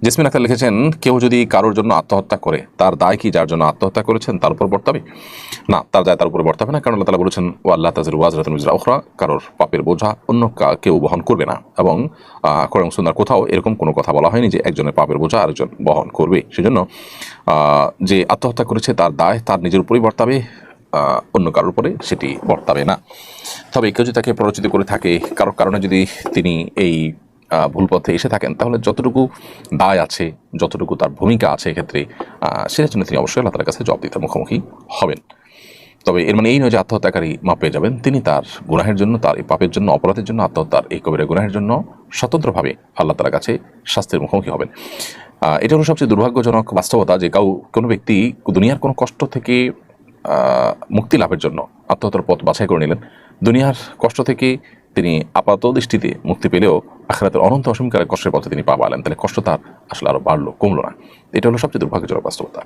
জেসমিন আক্তার লিখেছেন, কেউ যদি কারোর জন্য আত্মহত্যা করে তার দায় কি যার জন্য আত্মহত্যা করেছেন তার উপর বর্তাবে? না, তার দায় তার উপরে বর্তাবে না, কারণ আল্লাহ তাআলা বলেছেন ওয়াল্লাহ তাজিরু ওয়াজরাতুন উযরা উখরা, কারোর পাপের বোঝা অন্য কেউ বহন করবে না। এবং কোরআন সুন্নাহর কোথাও এরকম কোনো কথা বলা হয়নি যে একজনের পাপের বোঝা আরেকজন বহন করবে। সেজন্য যে আত্মহত্যা করেছে তার দায় তার নিজের উপরেই বর্তাবে, অন্য কারোর উপরে সেটি বর্তাবে না। তবে কেউ যদি তাকে প্ররোচিত করে থাকে, কারোর কারণে যদি তিনি এই ভুল পথে এসে থাকেন, তাহলে যতটুকু দায় আছে, যতটুকু তার ভূমিকা আছে এক্ষেত্রে, সেটার জন্য তিনি অবশ্যই আল্লাহ তাআলার কাছে জবাবদিহিতার মুখোমুখি হবেন। তবে এর মানে এই নয় যে আত্মহত্যাকারী মাপ পেয়ে যাবেন। তিনি তার গুনাহের জন্য, তার এই পাপের জন্য, অপরাধের জন্য, আত্মহত্যার এই কবিরা গুনাহের জন্য স্বতন্ত্রভাবে আল্লাহ তাআলার কাছে শাস্তির মুখোমুখি হবেন। এটা হলো সবচেয়ে দুর্ভাগ্যজনক বাস্তবতা যে কোনো ব্যক্তি দুনিয়ার কোনো কষ্ট থেকে মুক্তি লাভের জন্য আত্মহত্যার পথ বাছাই করে নিলেন। দুনিয়ার কষ্ট থেকে তিনি আপাত দৃষ্টিতে মুক্তি পেলেও আখিরাতের অনন্ত অসীমকারের কষ্টের পথে তিনি পা বাড়ালেন। তাহলে কষ্ট তার আসলে আরও বাড়লো, কমলো না। এটা হলো সবচেয়ে দুর্ভাগ্যজনক বাস্তবতা।